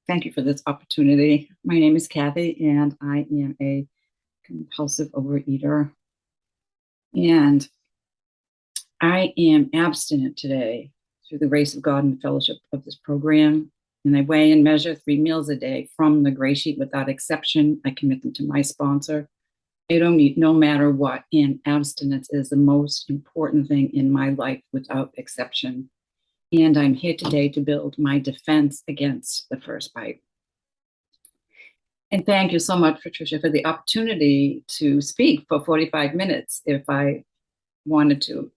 Thank you for this opportunity. My name is Kathy, and I am a compulsive overeater. And I am abstinent today through the grace of God and the fellowship of this program. And I weigh and measure 3 meals a day from the gray sheet without exception. I commit them to my sponsor. I don't eat no matter what. And abstinence is the most important thing in my life without exception. And I'm here today to build my defense against the first bite. And thank you so much, Patricia, for the opportunity to speak for 45 minutes if I wanted to,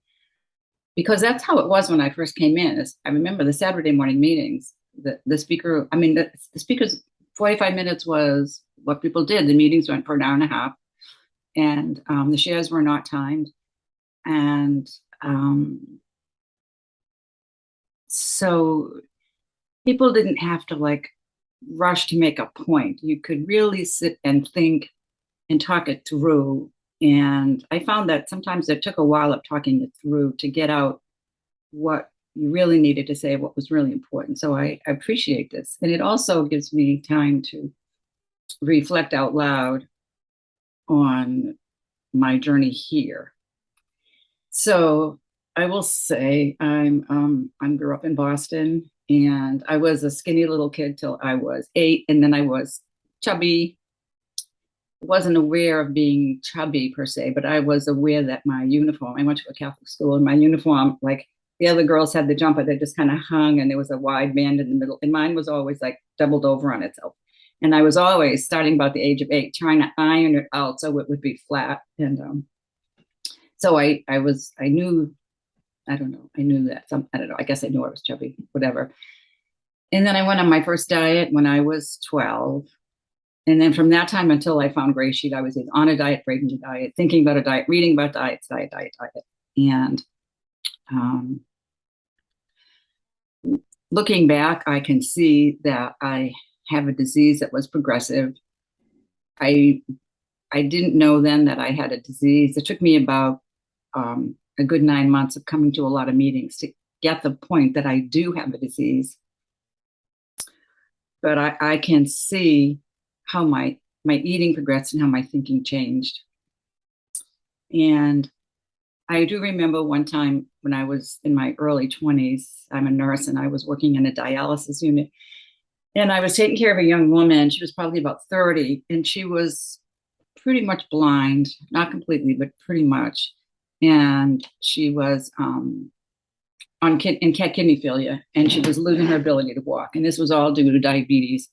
because that's how it was when I first came in. I remember the Saturday morning meetings. The speaker's 45 minutes was what people did. The meetings went for an hour and a half, and the shares were not timed. And so people didn't have to rush to make a point. You could really sit and think and talk it through. And I found that sometimes it took a while of talking it through to get out what you really needed to say, what was really important. So I appreciate this. And it also gives me time to reflect out loud on my journey here. So I will say I grew up in Boston, and I was a skinny little kid till I was 8, and then I was chubby. Wasn't aware of being chubby per se, but I was aware that my uniform, I went to a Catholic school, and my uniform, like the other girls had the jumper that just kind of hung, and there was a wide band in the middle, and mine was always like doubled over on itself. And I was always, starting about the age of 8, trying to iron it out so it would be flat. And so I knew, I don't know, I knew that I don't know, I guess I knew I was chubby, whatever. And then I went on my first diet when I was 12. And then from that time until I found Gray Sheet, I was either on a diet, breaking a diet, thinking about a diet, reading about diets, diet. And looking back, I can see that I have a disease that was progressive. I didn't know then that I had a disease. It took me about a good 9 months of coming to a lot of meetings to get the point that I do have a disease. But I can see how my eating progressed and how my thinking changed. And I do remember one time when I was in my early 20s, I'm a nurse, and I was working in a dialysis unit. And I was taking care of a young woman. She was probably about 30, and she was pretty much blind, not completely, but pretty much. And she was in kidney failure, and she was losing her ability to walk. And this was all due to diabetes.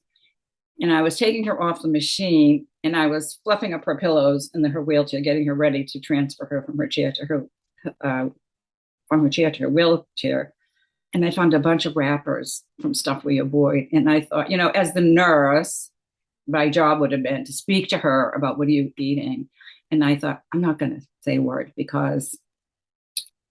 And I was taking her off the machine, and I was fluffing up her pillows in her wheelchair, getting her ready to transfer her from her chair to her wheelchair. And I found a bunch of wrappers from Stuff We Avoid. And I thought, as the nurse, my job would have been to speak to her about what are you eating. And I thought, I'm not going to say a word, because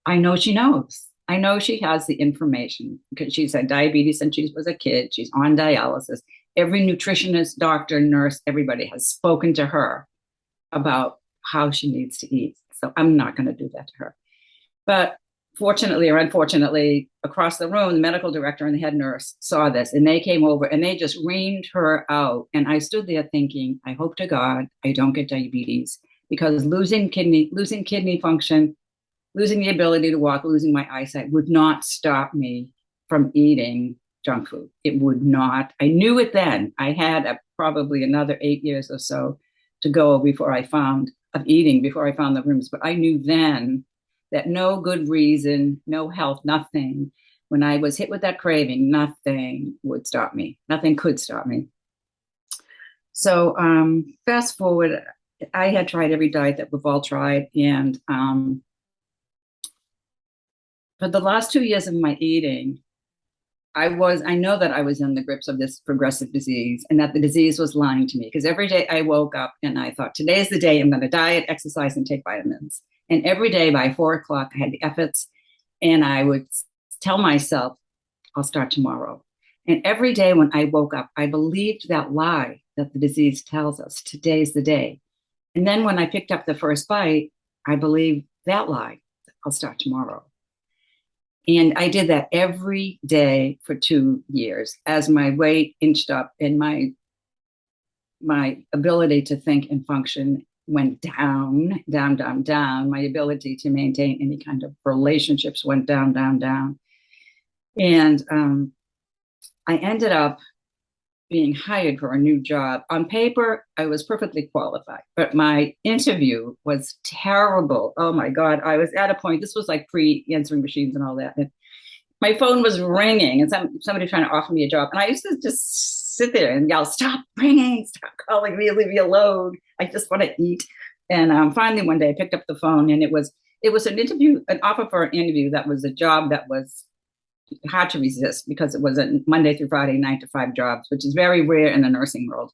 I know she knows. I know she has the information, because she's had diabetes since she was a kid. She's on dialysis. Every nutritionist, doctor, nurse, everybody has spoken to her about how she needs to eat. So I'm not going to do that to her. But fortunately or unfortunately, across the room, the medical director and the head nurse saw this, and they came over and they just reamed her out. And I stood there thinking, I hope to God I don't get diabetes, because losing kidney function, losing the ability to walk, losing my eyesight would not stop me from eating junk food. It would not. I knew it then. I had probably another 8 years or so to go before I found the rooms. But I knew then that no good reason, no health, nothing, when I was hit with that craving, nothing would stop me. Nothing could stop me. So fast forward, I had tried every diet that we've all tried. And for the last 2 years of my eating, I know that I was in the grips of this progressive disease, and that the disease was lying to me, because every day I woke up and I thought, today's the day I'm going to diet, exercise, and take vitamins. And every day by 4 o'clock, I had the efforts, and I would tell myself, I'll start tomorrow. And every day when I woke up, I believed that lie that the disease tells us, today's the day. And then when I picked up the first bite, I believed that lie, I'll start tomorrow. And I did that every day for 2 years as my weight inched up and my ability to think and function went down, down, down, down. My ability to maintain any kind of relationships went down, down, down. And I ended up being hired for a new job. On paper, I was perfectly qualified, but my interview was terrible. Oh my God. I was at a point, this was like pre answering machines and all that. And my phone was ringing and somebody trying to offer me a job. And I used to just sit there and yell, stop ringing, stop calling me, leave me alone. I just want to eat. And finally, one day I picked up the phone and it was an interview, an offer for an interview that was a job that was hard to resist because it was a Monday through Friday, 9 to 5 jobs, which is very rare in the nursing world.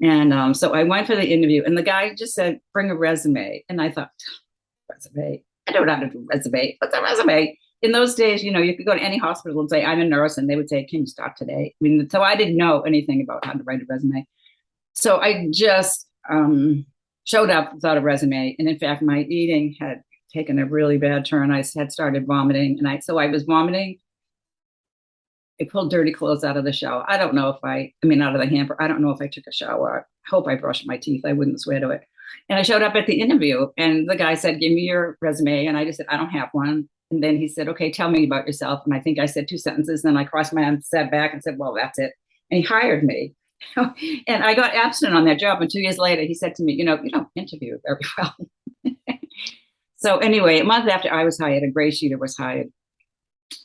And so I went for the interview and the guy just said, bring a resume. And I thought, resume? I don't know how to do a resume. What's a resume? In those days, you could go to any hospital and say, I'm a nurse. And they would say, can you start today? I mean, so I didn't know anything about how to write a resume. So I just showed up without a resume. And in fact, my eating had taken a really bad turn. I had started vomiting. So I was vomiting. I pulled dirty clothes out of the shower. I don't know if out of the hamper. I don't know if I took a shower. I hope I brushed my teeth. I wouldn't swear to it. And I showed up at the interview and the guy said, give me your resume. And I just said, I don't have one. And then he said, okay, tell me about yourself. And I think I said 2 sentences. And then I crossed my arms, sat back and said, well, that's it. And he hired me. And I got abstinent on that job. And 2 years later, he said to me, you don't interview very well. So anyway, a month after I was hired, a GreySheeter was hired.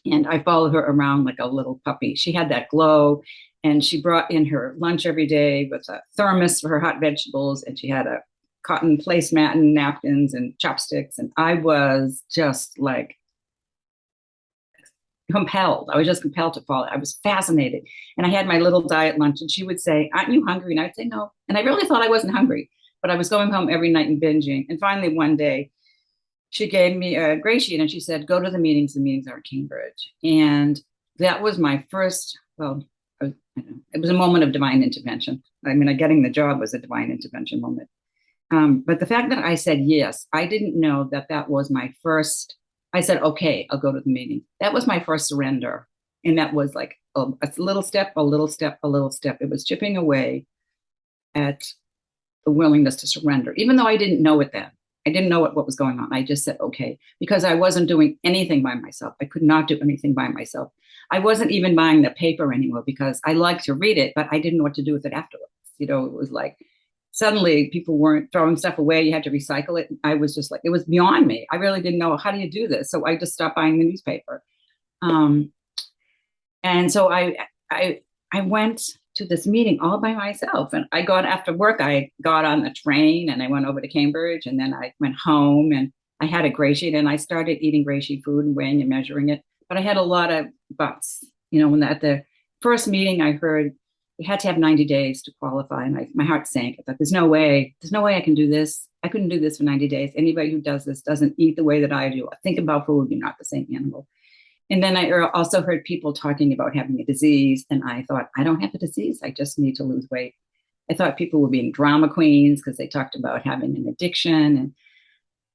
And I followed her around like a little puppy. She had that glow and she brought in her lunch every day with a thermos for her hot vegetables. And she had a cotton placemat and napkins and chopsticks. And I was just like compelled. I was just compelled to follow. I was fascinated. And I had my little diet lunch and she would say, aren't you hungry? And I'd say, no. And I really thought I wasn't hungry, but I was going home every night and binging. And finally one day, she gave me a gray sheet and she said, go to the meetings. The meetings are at Cambridge. And that was my first, it was a moment of divine intervention. I mean, getting the job was a divine intervention moment. But the fact that I said yes, I didn't know that was my first. I said, okay, I'll go to the meeting. That was my first surrender. And that was like a little step, a little step, a little step. It was chipping away at the willingness to surrender, even though I didn't know it then. I didn't know what was going on. I just said, okay, because I wasn't doing anything by myself. I could not do anything by myself. I wasn't even buying the paper anymore because I liked to read it, but I didn't know what to do with it afterwards. It was like suddenly people weren't throwing stuff away. You had to recycle it. I was just like, it was beyond me. I really didn't know, how do you do this? So I just stopped buying the newspaper. And so I went to this meeting all by myself. And after work, I got on the train and I went over to Cambridge and then I went home and I had a gray sheet and I started eating gray sheet food and weighing and measuring it. But I had a lot of buts. When at the first meeting I heard you had to have 90 days to qualify. And my heart sank. I thought, there's no way I can do this. I couldn't do this for 90 days. Anybody who does this doesn't eat the way that I do. I think about food, you're not the same animal. And then I also heard people talking about having a disease. And I thought, I don't have a disease. I just need to lose weight. I thought people were being drama queens because they talked about having an addiction.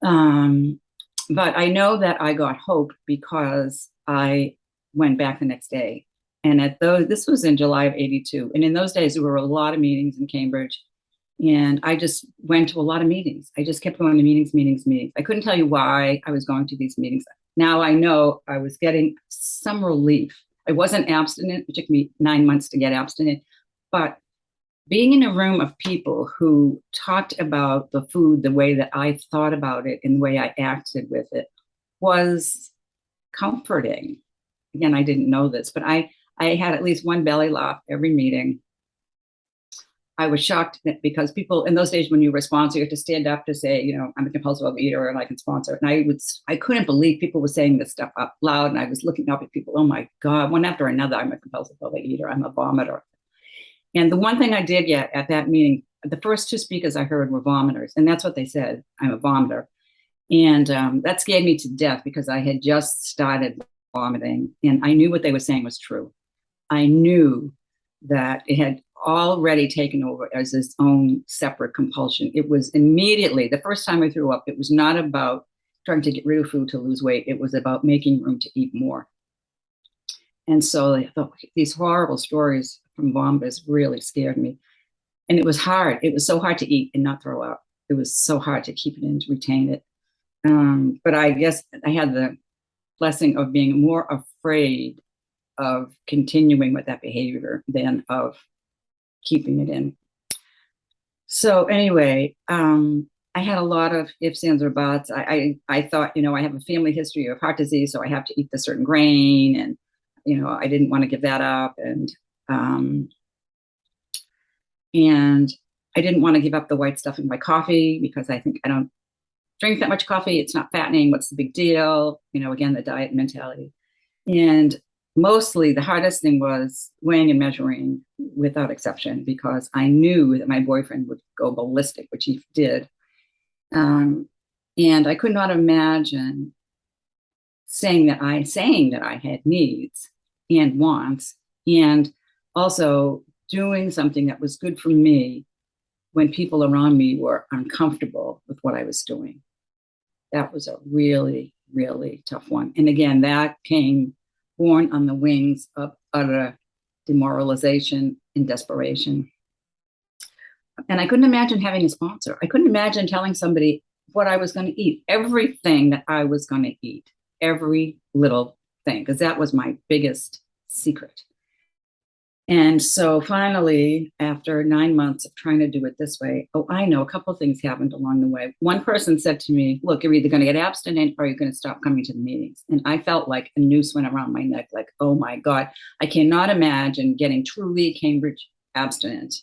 But I know that I got hope because I went back the next day. And this was in July of 82. And in those days, there were a lot of meetings in Cambridge. And I just went to a lot of meetings. I just kept going to meetings. I couldn't tell you why I was going to these meetings. Now I know I was getting some relief. I wasn't abstinent. It took me 9 months to get abstinent. But being in a room of people who talked about the food the way that I thought about it and the way I acted with it was comforting. Again, I didn't know this, but I had at least one belly laugh every meeting. I was shocked because people in those days, when you were a sponsor, you had to stand up to say, I'm a compulsive overeater and I can sponsor. And I couldn't believe people were saying this stuff up loud. And I was looking up at people, oh my God, one after another, I'm a compulsive overeater. I'm a vomiter. And the one thing I did get at that meeting, the first 2 speakers I heard were vomiters. And that's what they said. I'm a vomiter. And that scared me to death because I had just started vomiting and I knew what they were saying was true. I knew that it had already taken over as its own separate compulsion. It was immediately, the first time I threw up, it was not about trying to get rid of food to lose weight. It was about making room to eat more. And so these horrible stories from Bombas really scared me. And it was hard. It was so hard to eat and not throw up. It was so hard to keep it in, to retain it. But I guess I had the blessing of being more afraid of continuing with that behavior than of keeping it in. So anyway, I had a lot of ifs, ands, or buts. I thought, I have a family history of heart disease, so I have to eat this certain grain, and I didn't want to give that up, and I didn't want to give up the white stuff in my coffee because I think I don't drink that much coffee. It's not fattening. What's the big deal? Again, the diet mentality. And mostly the hardest thing was weighing and measuring without exception, because I knew that my boyfriend would go ballistic, which he did. And I could not imagine saying that I had needs and wants, and also doing something that was good for me when people around me were uncomfortable with what I was doing. That was a really, really tough one. And again, that came born on the wings of utter demoralization and desperation. And I couldn't imagine having a sponsor. I couldn't imagine telling somebody what I was going to eat, everything that I was going to eat, every little thing, because that was my biggest secret. And so finally, after 9 months of trying to do it this way, I know a couple of things happened along the way. One person said to me, look, you're either going to get abstinent or you're going to stop coming to the meetings. And I felt like a noose went around my neck, like, oh my God, I cannot imagine getting truly Cambridge abstinent,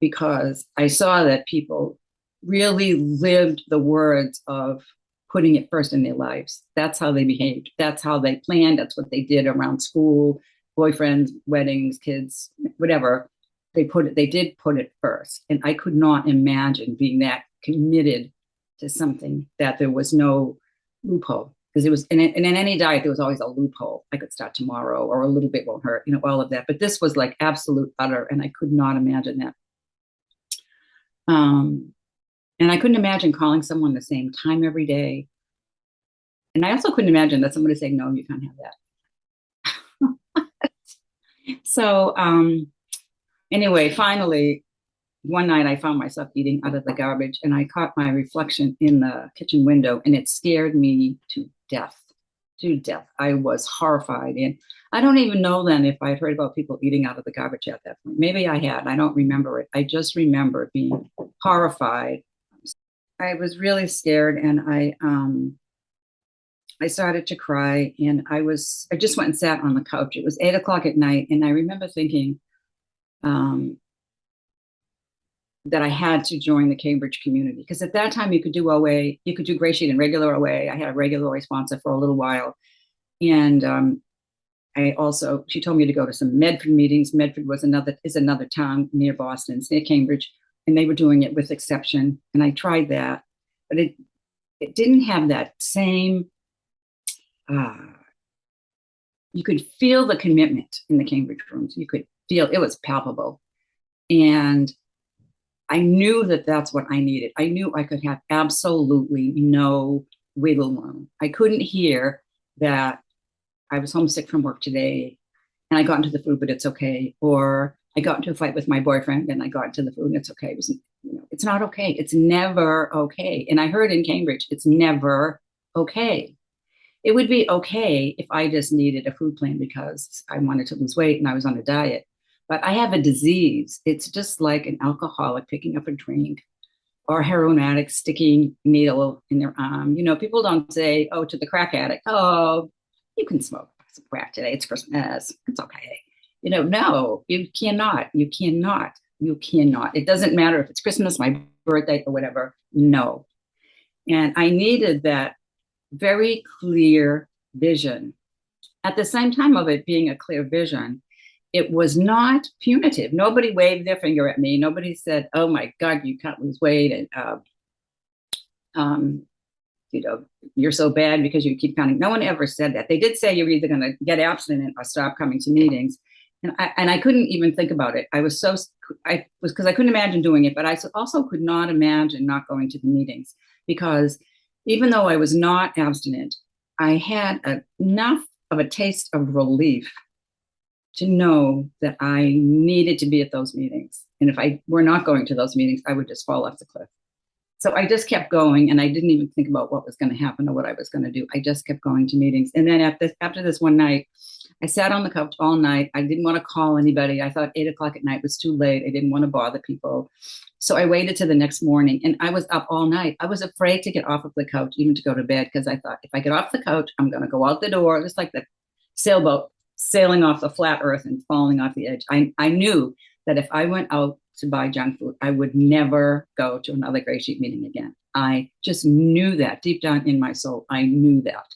because I saw that people really lived the words of putting it first in their lives. That's how they behaved. That's how they planned. That's what they did around school, boyfriends, weddings, kids, whatever. They did put it first. And I could not imagine being that committed to something that there was no loophole. Because it was, and in any diet, there was always a loophole. I could start tomorrow, or a little bit won't hurt, all of that. But this was like absolute utter, and I could not imagine that. And I couldn't imagine calling someone the same time every day. And I also couldn't imagine that somebody saying, no, you can't have that. So anyway, finally, one night I found myself eating out of the garbage, and I caught my reflection in the kitchen window, and it scared me to death. To death. I was horrified. And I don't even know then if I had heard about people eating out of the garbage at that point. Maybe I had. I don't remember it. I just remember being horrified. I was really scared, and I started to cry, and I just went and sat on the couch. It was 8 o'clock at night, and I remember thinking that I had to join the Cambridge community, because at that time you could do OA, you could do GreySheet and regular OA. I had a regular OA sponsor for a little while, and she told me to go to some Medford meetings. Medford is another town near Boston, it's near Cambridge, and they were doing it with exception, and I tried that, but it didn't have that same. You could feel the commitment in the Cambridge rooms. You could feel it was palpable. And I knew that that's what I needed. I knew I could have absolutely no wiggle room. I couldn't hear that I was homesick from work today and I got into the food, but it's okay. Or I got into a fight with my boyfriend and I got into the food and it's okay. It's not okay. It's never okay. And I heard in Cambridge, it's never okay. It would be okay if I just needed a food plan because I wanted to lose weight and I was on a diet. But I have a disease. It's just like an alcoholic picking up a drink, or a heroin addict sticking a needle in their arm. People don't say, to the crack addict, you can smoke some crack today. It's Christmas. It's okay. No, you cannot. You cannot. You cannot. It doesn't matter if it's Christmas, my birthday, or whatever. No. And I needed that very clear vision. At the same time of it being a clear vision, it was not punitive. Nobody waved their finger at me. Nobody said, oh my God, you can't lose weight. And, you're so bad because you keep counting. No one ever said that. They did say you're either going to get abstinent or stop coming to meetings. And I couldn't even think about it. Because I couldn't imagine doing it, but I also could not imagine not going to the meetings, because Even though I was not abstinent, I had enough of a taste of relief to know that I needed to be at those meetings. And if I were not going to those meetings, I would just fall off the cliff. So I just kept going, and I didn't even think about what was going to happen or what I was going to do. I just kept going to meetings. And then after this one night, I sat on the couch all night. I didn't want to call anybody. I thought 8 o'clock at night was too late. I didn't want to bother people. So I waited till the next morning, and I was up all night. I was afraid to get off of the couch, even to go to bed, because I thought if I get off the couch, I'm going to go out the door, just like the sailboat sailing off the flat earth and falling off the edge. I knew that if I went out to buy junk food, I would never go to another Grey Sheet meeting again. I just knew that deep down in my soul. I knew that.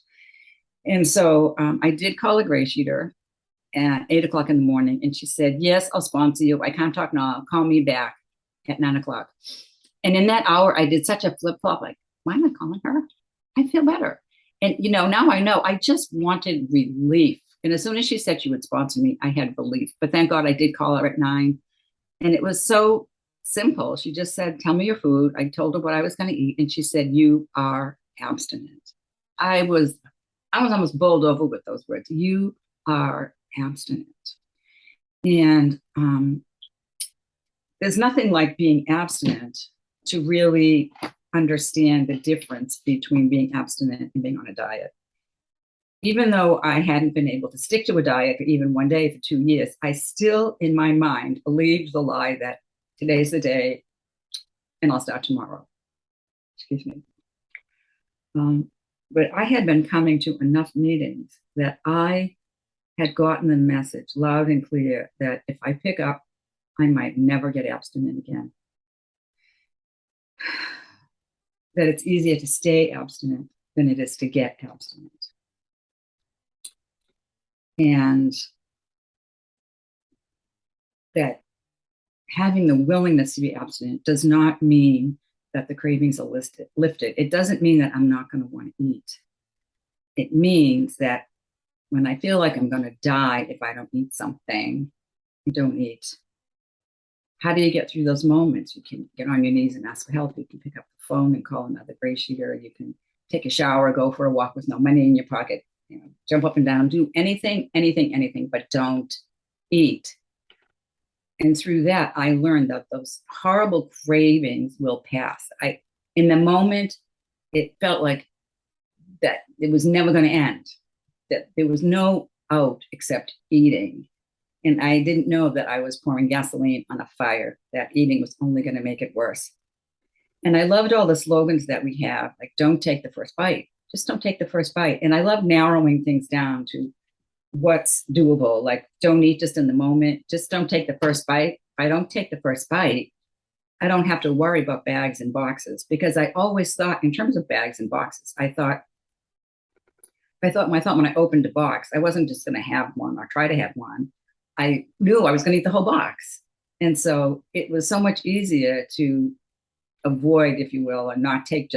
And so I did call a Grey Sheeter at 8 o'clock in the morning, and she said, yes, I'll sponsor you. I can't talk now. Call me back at 9 o'clock. And in that hour, I did such a flip flop, like, why am I calling her? I feel better. And, now I know I just wanted relief. And as soon as she said she would sponsor me, I had relief. But thank God I did call her at 9. And it was so simple. She just said, tell me your food. I told her what I was going to eat. And she said, you are abstinent. I was almost bowled over with those words. You are abstinent. And there's nothing like being abstinent to really understand the difference between being abstinent and being on a diet. Even though I hadn't been able to stick to a diet for even one day for 2 years, I still, in my mind, believed the lie that today's the day and I'll start tomorrow. Excuse me. But I had been coming to enough meetings that I had gotten the message loud and clear that if I pick up, I might never get abstinent again. That it's easier to stay abstinent than it is to get abstinent. And that having the willingness to be abstinent does not mean that the cravings are lifted. It doesn't mean that I'm not going to want to eat. It means that when I feel like I'm going to die if I don't eat something, I don't eat. How do you get through those moments? You can get on your knees and ask for help. You can pick up the phone and call another GreySheeter. You can take a shower, go for a walk with no money in your pocket, jump up and down, do anything, but don't eat. And through that, I learned that those horrible cravings will pass. In the moment, it felt like that it was never going to end, that there was no out except eating. And I didn't know that I was pouring gasoline on a fire, that eating was only going to make it worse. And I loved all the slogans that we have, like, don't take the first bite. Just don't take the first bite. And I love narrowing things down to what's doable. Like, don't eat just in the moment. Just don't take the first bite. If I don't take the first bite, I don't have to worry about bags and boxes, because I always thought in terms of bags and boxes. I thought when I opened a box, I wasn't just going to have one or try to have one. I knew I was going to eat the whole box. And so it was so much easier to avoid, if you will, or not take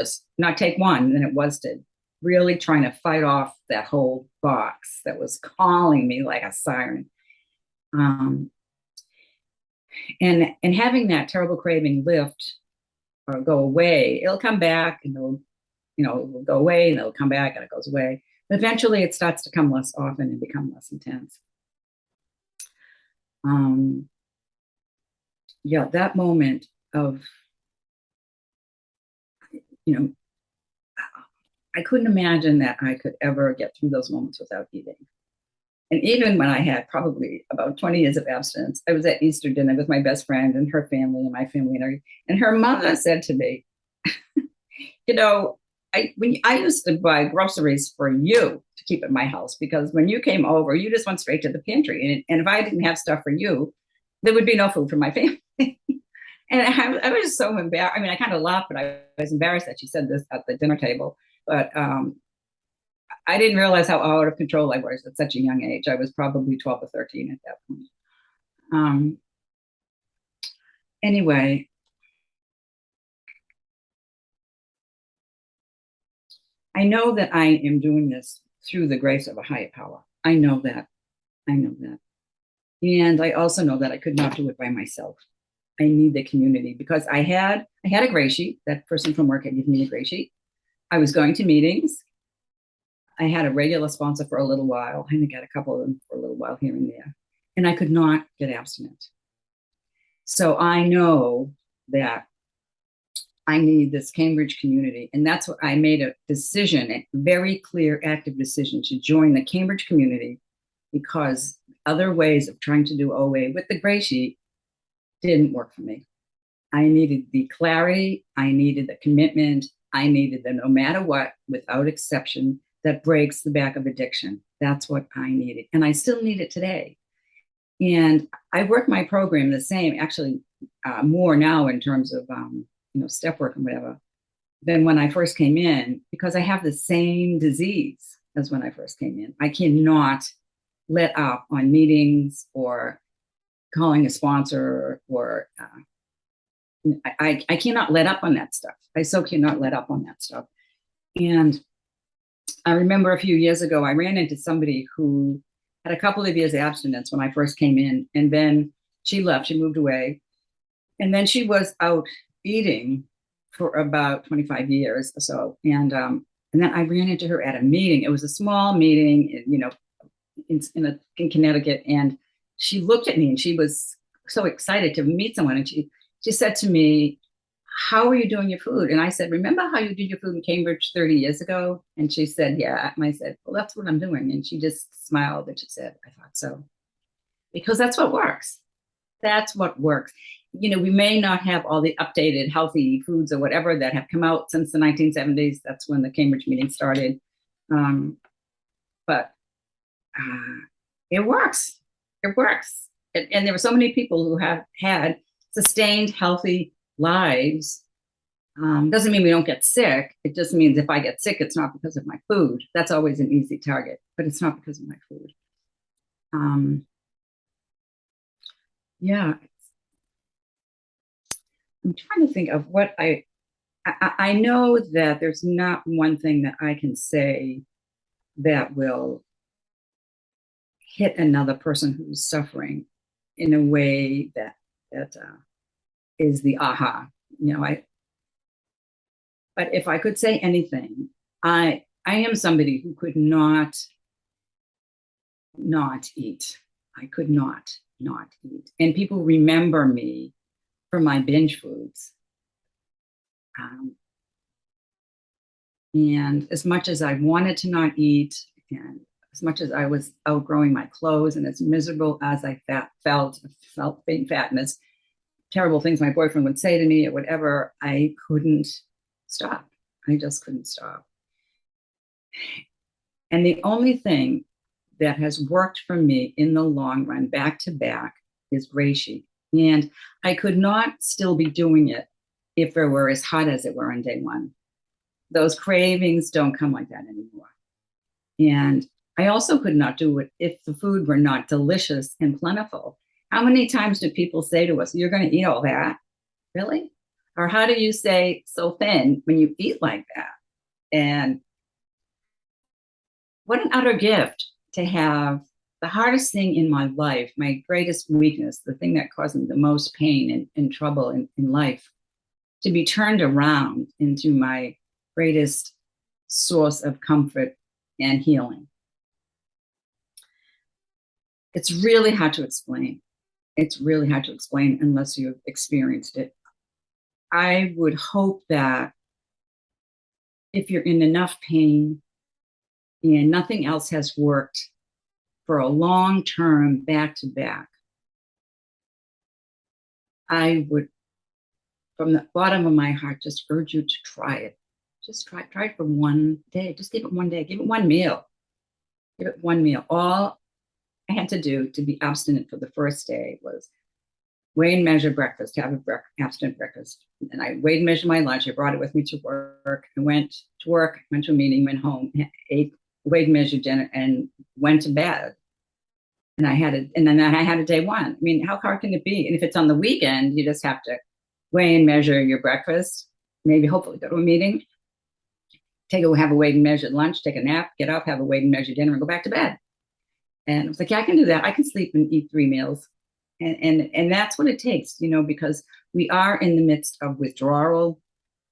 one than it was to really trying to fight off that whole box that was calling me like a siren. And having that terrible craving lift or go away, it'll come back and it'll go away and it'll come back and it goes away. But eventually it starts to come less often and become less intense. That moment of, I couldn't imagine that I could ever get through those moments without eating. And even when I had probably about 20 years of abstinence, I was at Easter dinner with my best friend and her family and my family, and her mother said to me, I used to buy groceries for you to keep at my house, because when you came over, you just went straight to the pantry. And if I didn't have stuff for you, there would be no food for my family. And I was so embarrassed. I mean, I kind of laughed, but I was embarrassed that she said this at the dinner table. But I didn't realize how out of control I was at such a young age. I was probably 12 or 13 at that point. Anyway, I know that I am doing this through the grace of a higher power. I know that. And I also know that I could not do it by myself. I need the community, because I had a Grey Sheet. That person from work had given me a Grey Sheet. I was going to meetings. I had a regular sponsor for a little while. I think I had a couple of them for a little while here and there. And I could not get abstinent. So I know that I need this Cambridge community. And that's what I made a decision, a very clear, active decision to join the Cambridge community, because other ways of trying to do OA with the gray sheet didn't work for me. I needed the clarity. I needed the commitment. I needed the no matter what, without exception, that breaks the back of addiction. That's what I needed. And I still need it today. And I work my program the same, actually more now in terms of, step work and whatever, than when I first came in, because I have the same disease as when I first came in. I cannot let up on meetings or calling a sponsor, or I cannot let up on that stuff. I so cannot let up on that stuff. And I remember a few years ago, I ran into somebody who had a couple of years abstinence when I first came in, and then she left, she moved away. And then she was out eating for about 25 years or so. And then I ran into her at a meeting. It was a small meeting, in Connecticut. And she looked at me and she was so excited to meet someone. And she said to me, "How are you doing your food?" And I said, "Remember how you did your food in Cambridge 30 years ago?" And she said, "Yeah." And I said, "Well, that's what I'm doing." And she just smiled and she said, "I thought so." Because that's what works. That's what works. We may not have all the updated healthy foods or whatever that have come out since the 1970s. That's when the Cambridge meeting started. But it works. It works. And there were so many people who have had sustained healthy lives. Doesn't mean we don't get sick. It just means if I get sick, it's not because of my food. That's always an easy target, but it's not because of my food. Yeah. I'm trying to think of what I know that there's not one thing that I can say that will hit another person who's suffering in a way that is the aha. But if I could say anything, I am somebody who could not eat. I could not eat. And people remember me for my binge foods. And as much as I wanted to not eat, and as much as I was outgrowing my clothes, and as miserable as I felt being fat, and as terrible things my boyfriend would say to me or whatever, I couldn't stop. I just couldn't stop. And the only thing that has worked for me in the long run, back to back, is Gray Sheet. And I could not still be doing it if it were as hot as it were on day one. Those cravings don't come like that anymore. And I also could not do it if the food were not delicious and plentiful. How many times do people say to us, "You're going to eat all that?" Really? Or how do you stay so thin when you eat like that? And what an utter gift to have the hardest thing in my life, my greatest weakness, the thing that caused me the most pain and trouble in life, to be turned around into my greatest source of comfort and healing. It's really hard to explain. It's really hard to explain unless you've experienced it. I would hope that if you're in enough pain and nothing else has worked for a long term back to back, I would, from the bottom of my heart, just urge you to try it. Just try it for one day. Just give it one day. Give it one meal. Give it one meal. All I had to do to be abstinent for the first day was weigh and measure breakfast, have an abstinent breakfast. And I weighed and measured my lunch. I brought it with me to work. I went to work, went to a meeting, went home, ate, weighed and measured dinner, and went to bed. And then I had a day one. I mean, how hard can it be? And if it's on the weekend, you just have to weigh and measure your breakfast, maybe hopefully go to a meeting, have a weighed and measured lunch, take a nap, get up, have a weighed and measured dinner, and go back to bed. And I was like, yeah, I can do that. I can sleep and eat 3 meals. And that's what it takes, because we are in the midst of withdrawal.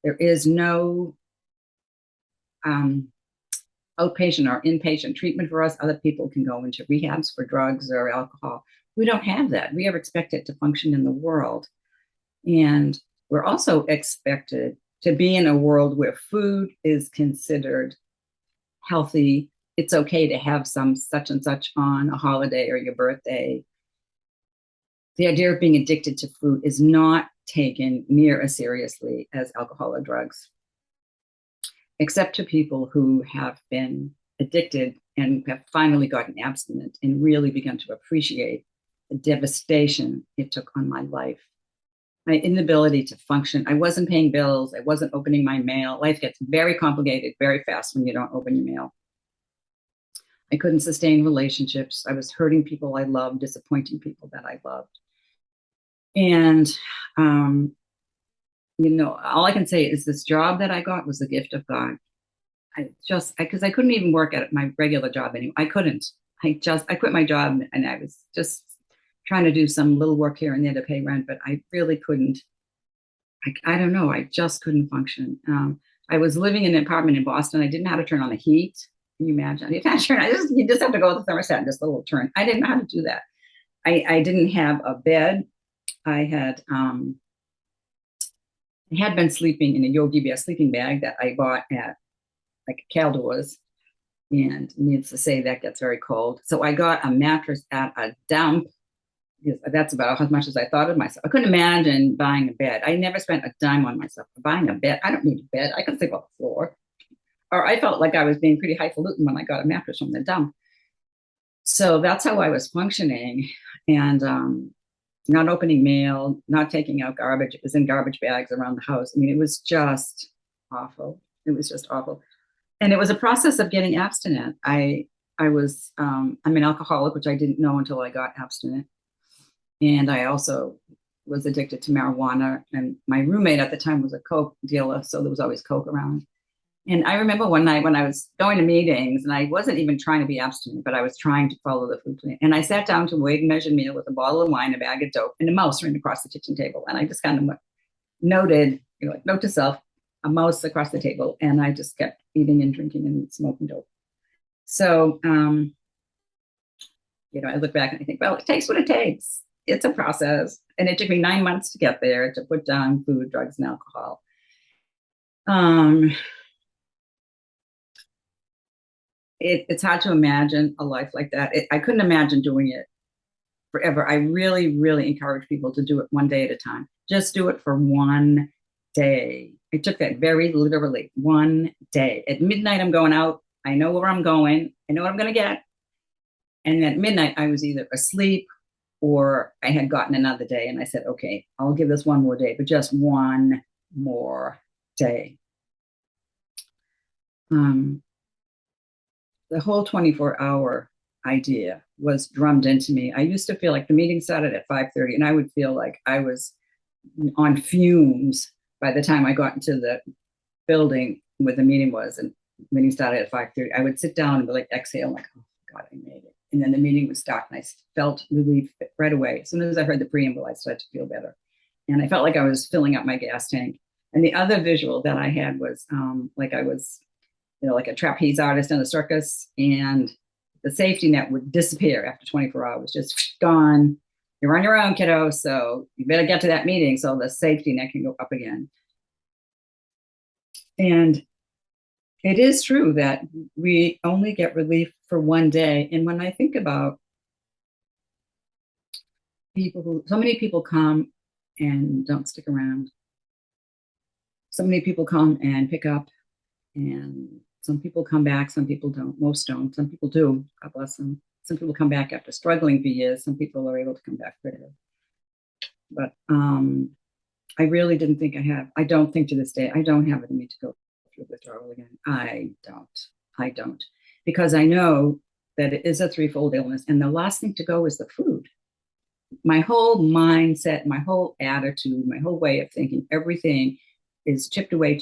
There is no outpatient or inpatient treatment for us. Other people can go into rehabs for drugs or alcohol. We don't have that. We are expected to function in the world. And we're also expected to be in a world where food is considered healthy. It's okay to have some such and such on a holiday or your birthday. The idea of being addicted to food is not taken near as seriously as alcohol or drugs, except to people who have been addicted and have finally gotten abstinent and really begun to appreciate the devastation it took on my life. My inability to function. I wasn't paying bills. I wasn't opening my mail. Life gets very complicated very fast when you don't open your mail. I couldn't sustain relationships. I was hurting people I loved, disappointing people that I loved. And, all I can say is this job that I got was a gift of God. Because I couldn't even work at my regular job anymore. I couldn't. I quit my job and I was just trying to do some little work here and there to pay rent, but I really couldn't. I don't know. I just couldn't function. I was living in an apartment in Boston. I didn't know how to turn on the heat. Can you imagine? You just have to go with the thermostat and just a little turn. I didn't know how to do that. I didn't have a bed. I had been sleeping in a Yogi Bear sleeping bag that I bought at like Caldor's, and needs to say that gets very cold. So I got a mattress at a dump. That's about as much as I thought of myself. I couldn't imagine buying a bed. I never spent a dime on myself. Buying a bed, I don't need a bed. I can sleep on the floor. Or I felt like I was being pretty highfalutin when I got a mattress from the dump. So that's how I was functioning. And not opening mail, not taking out garbage. It was in garbage bags around the house. I mean, it was just awful. It was just awful. And it was a process of getting abstinent. I'm an alcoholic, which I didn't know until I got abstinent. And I also was addicted to marijuana. And my roommate at the time was a Coke dealer, so there was always Coke around. And I remember one night when I was going to meetings, and I wasn't even trying to be abstinent, but I was trying to follow the food plan. And I sat down to weigh and measure meal with a bottle of wine, a bag of dope, and a mouse ran across the kitchen table. And I just kind of noted, note to self, a mouse across the table. And I just kept eating and drinking and smoking dope. So, I look back and I think, well, it takes what it takes. It's a process. And it took me 9 months to get there, to put down food, drugs, and alcohol. It's hard to imagine a life like that. I couldn't imagine doing it forever. I really, really encourage people to do it one day at a time. Just do it for one day. I took that very literally, one day. At midnight, I'm going out. I know where I'm going. I know what I'm going to get. And at midnight, I was either asleep or I had gotten another day. And I said, okay, I'll give this one more day, but just one more day. The whole 24-hour idea was drummed into me. I used to feel like the meeting started at 5:30, and I would feel like I was on fumes by the time I got into the building where the meeting was, and the meeting started at 5:30. I would sit down and be like, exhale, like, oh God, I made it. And then the meeting would start, and I felt relief right away. As soon as I heard the preamble, I started to feel better. And I felt like I was filling up my gas tank. And the other visual that I had was like I was like a trapeze artist in a circus, and the safety net would disappear after 24 hours, just gone. You're on your own, kiddo. So you better get to that meeting so the safety net can go up again. And it is true that we only get relief for one day. And when I think about so many people come and don't stick around. So many people come and pick up, and some people come back, some people don't, most don't, some people do, God bless them. Some people come back after struggling for years, some people are able to come back quicker. But I really didn't think I don't think to this day, I don't have it in me to go through withdrawal again. I don't. Because I know that it is a threefold illness, and the last thing to go is the food. My whole mindset, my whole attitude, my whole way of thinking, everything is chipped away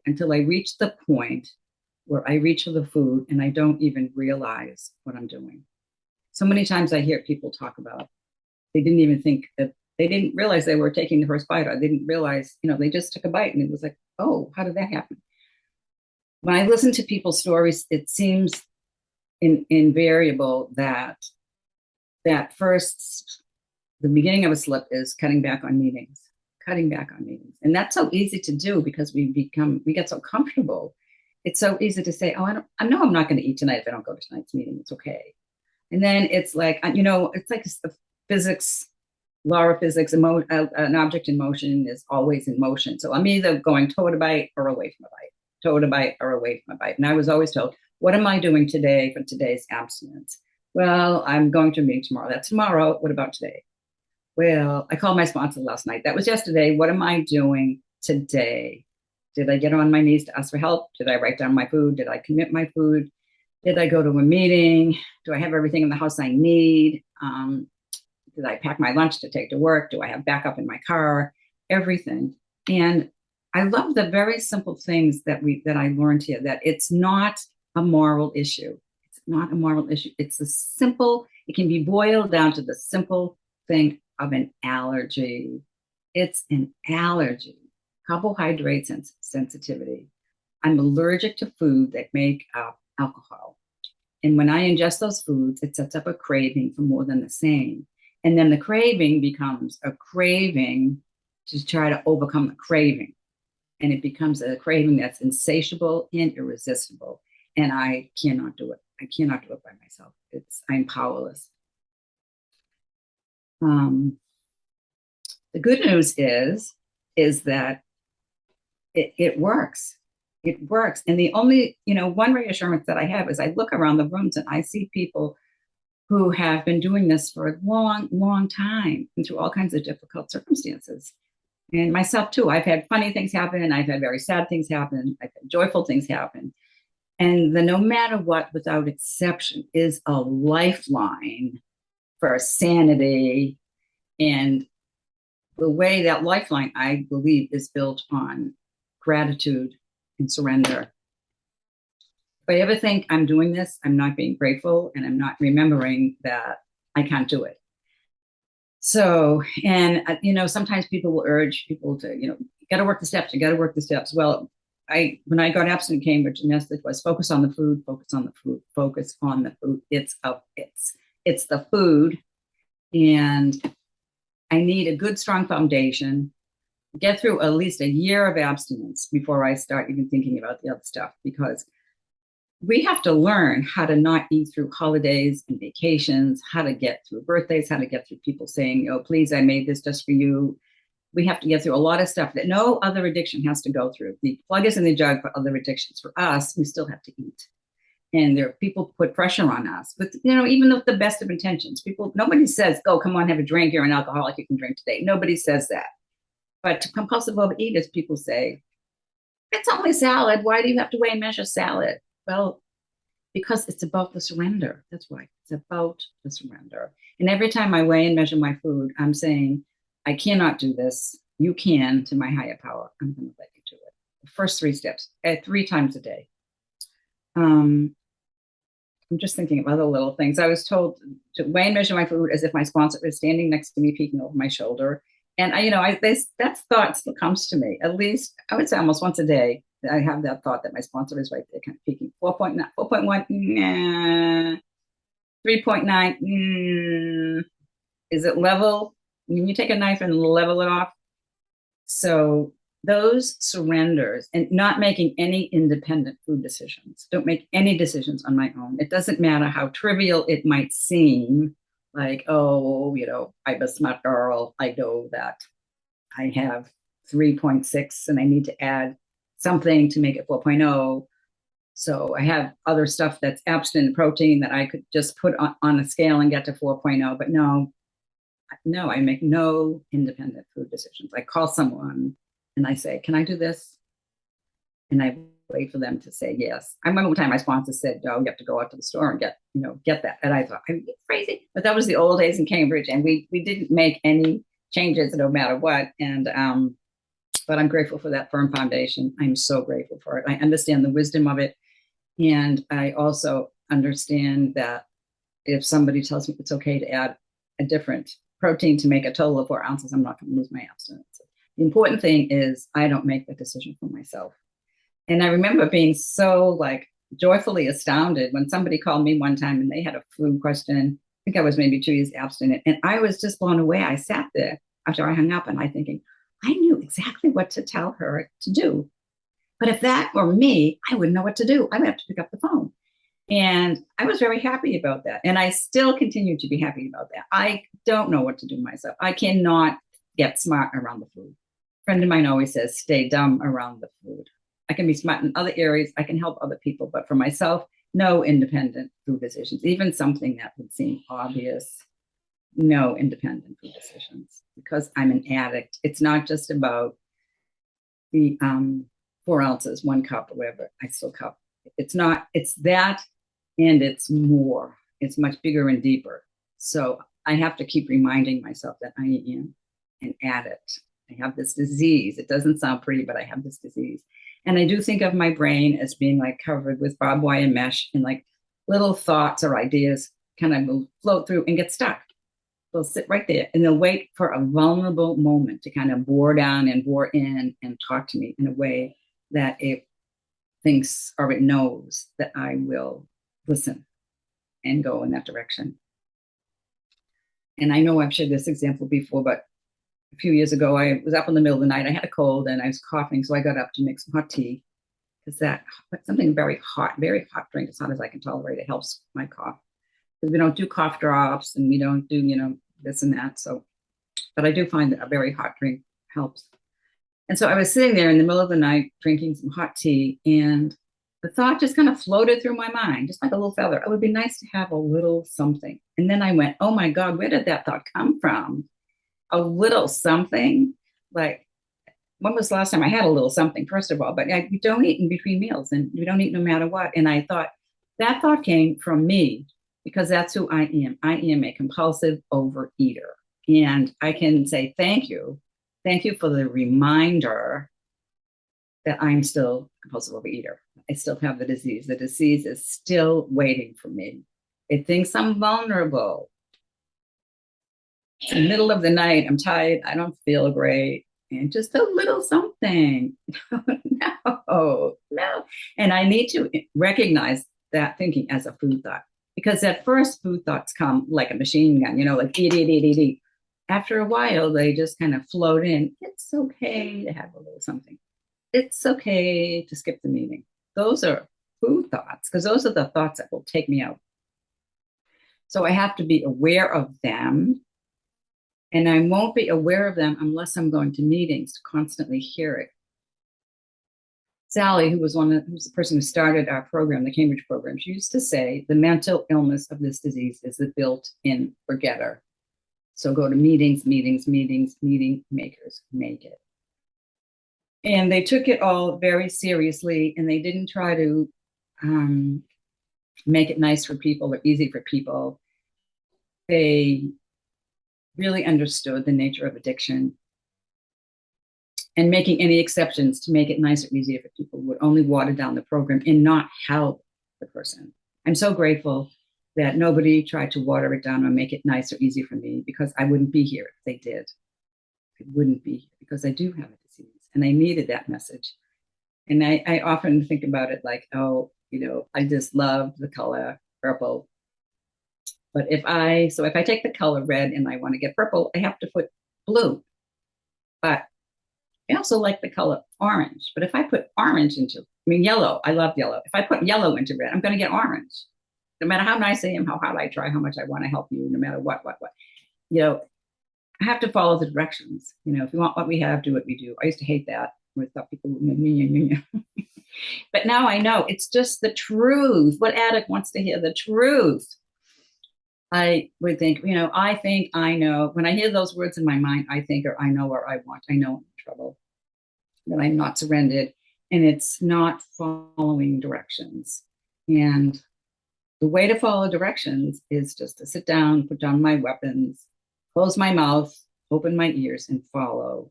until I reach the point where I reach for the food and I don't even realize what I'm doing. So many times I hear people talk about, they didn't even think that, they didn't realize they were taking the first bite, or they didn't realize, they just took a bite and it was like, oh, how did that happen? when I listen to people's stories, it seems invariable that first, the beginning of a slip is cutting back on meetings, cutting back on meetings. And that's so easy to do because we get so comfortable. It's so easy to say, oh, I know I'm not going to eat tonight if I don't go to tonight's meeting. It's okay. And then it's like, it's like the physics, law of physics, an object in motion is always in motion. So I'm either going toward a bite or away from a bite, toward a bite or away from a bite. And I was always told, what am I doing today for today's abstinence? Well, I'm going to a meeting tomorrow. That's tomorrow. What about today? Well, I called my sponsor last night. That was yesterday. What am I doing today? Did I get on my knees to ask for help? Did I write down my food? Did I commit my food? Did I go to a meeting? Do I have everything in the house I need? Did I pack my lunch to take to work? Do I have backup in my car? Everything. And I love the very simple things that I learned here, that it's not a moral issue. It's not a moral issue. It's a simple, it can be boiled down to the simple thing of an allergy. It's an allergy, carbohydrate sensitivity. I'm allergic to food that make up alcohol. And when I ingest those foods, it sets up a craving for more than the same. And then the craving becomes a craving to try to overcome the craving. And it becomes a craving that's insatiable and irresistible. And I cannot do it. I cannot do it by myself. I'm powerless. The good news is that it works. It works. And the only, one reassurance that I have is I look around the rooms and I see people who have been doing this for a long, long time and through all kinds of difficult circumstances. And myself too. I've had funny things happen. I've had very sad things happen. I've had joyful things happen. And the no matter what, without exception, is a lifeline for sanity. And the way that lifeline, I believe, is built on gratitude and surrender. If I ever think I'm doing this, I'm not being grateful and I'm not remembering that I can't do it. So, and, sometimes people will urge people to, you got to work the steps, you got to work the steps. Well, when I got abstinent in Cambridge, the message was focus on the food, focus on the food, focus on the food. It's the food. And I need a good, strong foundation, get through at least a year of abstinence before I start even thinking about the other stuff, because we have to learn how to not eat through holidays and vacations, how to get through birthdays, how to get through people saying, oh, please, I made this just for you. We have to get through a lot of stuff that no other addiction has to go through. The plug is in the jug for other addictions. For us, we still have to eat. And there are people put pressure on us, but even with the best of intentions, nobody says, "Oh, come on, have a drink. You're an alcoholic. You can drink today." Nobody says that. But to compulsive overeaters, people say, "It's only salad. Why do you have to weigh and measure salad?" Well, because it's about the surrender. That's why it's about the surrender. And every time I weigh and measure my food, I'm saying, "I cannot do this. You can." To my higher power, I'm going to let you do it. The first 3 steps, 3 times a day. I'm just thinking of other little things. I was told to weigh and measure my food as if my sponsor was standing next to me, peeking over my shoulder. And that thought still comes to me. At least I would say almost once a day. I have that thought that my sponsor is right there, kind of peeking. 4.9, 4.1, nah. 3.9, is it level? When you take a knife and level it off. So those surrenders, and not making any independent food decisions. Don't make any decisions on my own. It doesn't matter how trivial it might seem, like, oh, I'm a smart girl. I know that I have 3.6 and I need to add something to make it 4.0. So I have other stuff that's abstinent protein that I could just put on a scale and get to 4.0. But no, I make no independent food decisions. I call someone and I say, "Can I do this?" And I wait for them to say yes. I remember one time my sponsor said, "Oh, you have to go out to the store and get that." And I thought, "Are you crazy?" But that was the old days in Cambridge, and we didn't make any changes no matter what. And but I'm grateful for that firm foundation. I'm so grateful for it. I understand the wisdom of it, and I also understand that if somebody tells me it's okay to add a different protein to make a total of 4 ounces, I'm not going to lose my abstinence. The important thing is I don't make the decision for myself. And I remember being so like joyfully astounded when somebody called me one time and they had a food question. I think I was maybe 2 years abstinent. And I was just blown away. I sat there after I hung up and I thinking, I knew exactly what to tell her to do. But if that were me, I wouldn't know what to do. I would have to pick up the phone. And I was very happy about that. And I still continue to be happy about that. I don't know what to do myself. I cannot get smart around the food. A friend of mine always says, stay dumb around the food. I can be smart in other areas. I can help other people. But for myself, no independent food decisions, even something that would seem obvious. No independent food decisions because I'm an addict. It's not just about the 4 ounces, 1 cup, or whatever I still cup. It's not, it's that and it's more. It's much bigger and deeper. So I have to keep reminding myself that I am an addict. I have this disease. It doesn't sound pretty, but I have this disease. And I do think of my brain as being like covered with barbed wire mesh and like little thoughts or ideas kind of float through and get stuck. They'll sit right there and they'll wait for a vulnerable moment to kind of bore down and bore in and talk to me in a way that it thinks or it knows that I will listen and go in that direction. And I know I've shared this example before, but a few years ago, I was up in the middle of the night. I had a cold and I was coughing. So I got up to make some hot tea because that something very hot drink, as hot as I can tolerate. It helps my cough because we don't do cough drops and we don't do, this and that. So, but I do find that a very hot drink helps. And so I was sitting there in the middle of the night drinking some hot tea, and the thought just kind of floated through my mind, just like a little feather. It would be nice to have a little something. And then I went, oh my God, where did that thought come from? A little something? Like, when was the last time I had a little something, first of all? But you don't eat in between meals and you don't eat no matter what. And I thought that thought came from me because that's who I am. I am a compulsive overeater. And I can say thank you. Thank you for the reminder that I'm still a compulsive overeater. I still have the disease. The disease is still waiting for me. It thinks I'm vulnerable. It's the middle of the night. I'm tired. I don't feel great. And just a little something. No. And I need to recognize that thinking as a food thought. Because at first, food thoughts come like a machine gun, like eat. After a while, they just kind of float in. It's okay to have a little something. It's okay to skip the meeting. Those are food thoughts because those are the thoughts that will take me out. So I have to be aware of them. And I won't be aware of them unless I'm going to meetings to constantly hear it. Sally, who's the person who started our program, the Cambridge program, she used to say the mental illness of this disease is the built-in forgetter. So go to meeting makers make it. And they took it all very seriously, and they didn't try to make it nice for people or easy for people. They really understood the nature of addiction, and making any exceptions to make it nicer or easier for people would only water down the program and not help the person. I'm so grateful that nobody tried to water it down or make it nice or easy for me, because I wouldn't be here if they did. I wouldn't be here because I do have a disease and I needed that message. And I often think about it like, I just love the color purple. But if I take the color red and I want to get purple, I have to put blue. But I also like the color orange. But if I put yellow, I love yellow. If I put yellow into red, I'm going to get orange. No matter how nice I am, how hard I try, how much I want to help you, no matter what. I have to follow the directions. If you want what we have, do what we do. I used to hate that. I thought people would, but now I know it's just the truth. What addict wants to hear the truth? I would think, I think I know. When I hear those words in my mind, I think, or I know, or I want. I know I'm in trouble, that I'm not surrendered, and it's not following directions. And the way to follow directions is just to sit down, put down my weapons, close my mouth, open my ears, and follow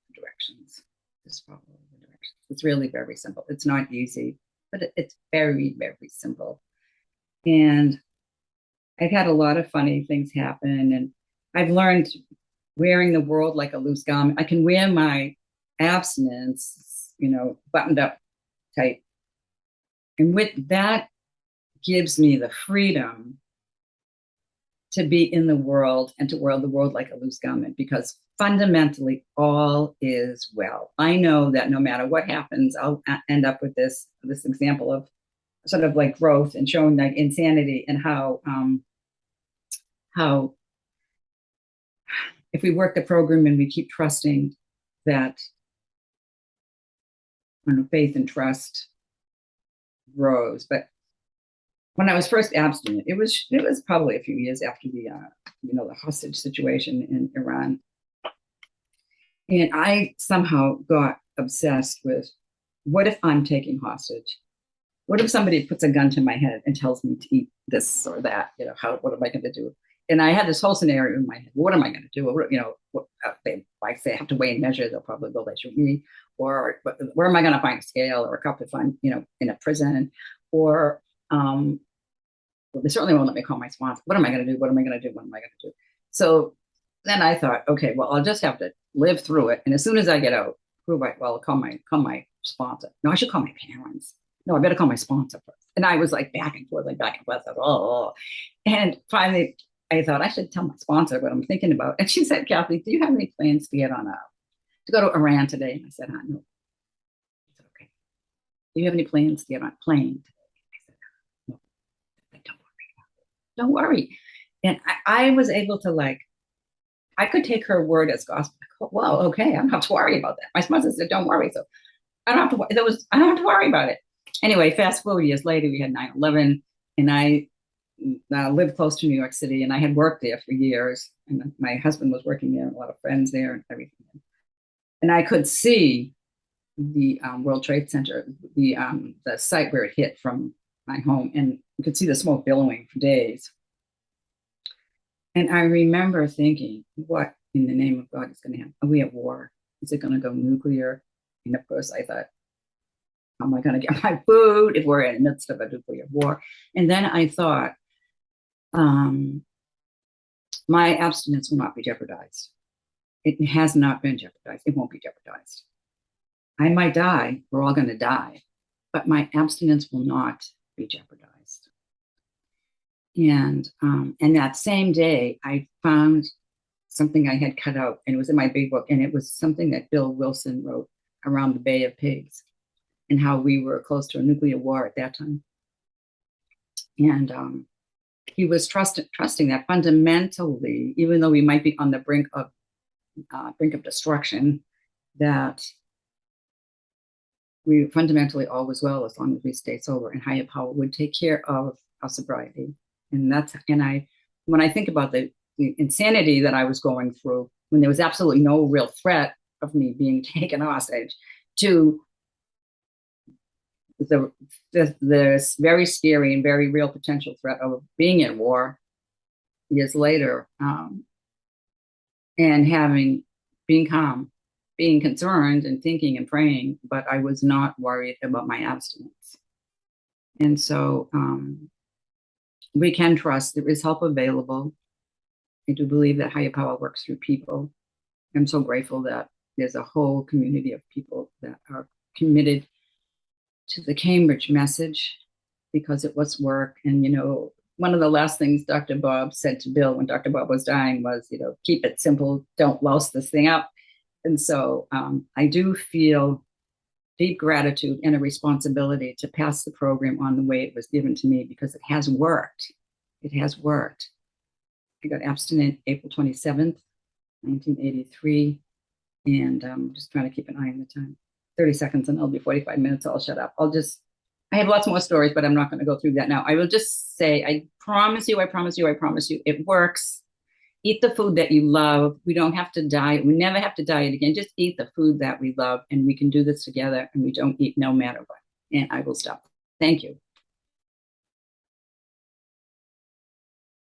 the directions. Just follow the directions. It's really very simple. It's not easy, but it's very, very simple. And I've had a lot of funny things happen, and I've learned wearing the world like a loose garment. I can wear my abstinence, buttoned up type. And with that gives me the freedom to be in the world and to wear the world like a loose garment, because fundamentally all is well. I know that no matter what happens, I'll end up with this example of sort of like growth and showing like insanity, and how if we work the program and we keep trusting that, faith and trust grows. But when I was first abstinent, it was probably a few years after the hostage situation in Iran, and I somehow got obsessed with, what if I'm taking hostage? What if somebody puts a gun to my head and tells me to eat this or that? What am I going to do? And I had this whole scenario in my head. What am I going to do? If I say I have to weigh and measure, they'll probably go let me. Or where am I going to find a scale or a cup if I'm, in a prison? Or they certainly won't let me call my sponsor. What am I going to do? What am I going to do? What am I going to do? So then I thought, okay, well, I'll just have to live through it. And as soon as I get out, I'll call my sponsor. No, I should call my parents. No, I better call my sponsor first. And I was like back and forth. And finally, I thought I should tell my sponsor what I'm thinking about. And she said, Kathy, do you have any plans to get to go to Iran today? And I said, no. She said, okay. Do you have any plans to get on a plane today? I said, no. Don't worry. And I was able to I could take her word as gospel. Well, okay, I don't have to worry about that. My sponsor said, don't worry. So I don't have to. I don't have to worry about it. Anyway, fast forward years later, we had 9/11, and I lived close to New York City, and I had worked there for years. And my husband was working there, and a lot of friends there, and everything. And I could see the World Trade Center, the site where it hit from my home, and you could see the smoke billowing for days. And I remember thinking, what in the name of God is going to happen? Are we at war? Is it going to go nuclear? And of course, I thought, how am I going to get my food if we're in the midst of a nuclear war? And then I thought, my abstinence will not be jeopardized. It has not been jeopardized. It won't be jeopardized. I might die. We're all going to die. But my abstinence will not be jeopardized. And that same day, I found something I had cut out, and it was in my big book, and it was something that Bill Wilson wrote around the Bay of Pigs and how we were close to a nuclear war at that time. And he was trusting that fundamentally, even though we might be on the brink of destruction, that we fundamentally all was well as long as we stay sober, and higher power would take care of our sobriety. And when I think about the insanity that I was going through, when there was absolutely no real threat of me being taken hostage, to the very scary and very real potential threat of being in war years later, and being calm, being concerned and thinking and praying, but I was not worried about my abstinence. And so we can trust there is help available. I do believe that higher power works through people. I'm so grateful that there's a whole community of people that are committed to the Cambridge message, because it was work. And, one of the last things Dr. Bob said to Bill when Dr. Bob was dying was, keep it simple, don't louse this thing up. And so I do feel deep gratitude and a responsibility to pass the program on the way it was given to me, because it has worked. It has worked. I got abstinent April 27th, 1983. And I'm just trying to keep an eye on the time. 30 seconds and it'll be 45 minutes. So I'll shut up. I have lots more stories, but I'm not going to go through that now. I will just say, I promise you, it works. Eat the food that you love. We don't have to diet. We never have to diet again. Just eat the food that we love, and we can do this together, and we don't eat no matter what. And I will stop. Thank you.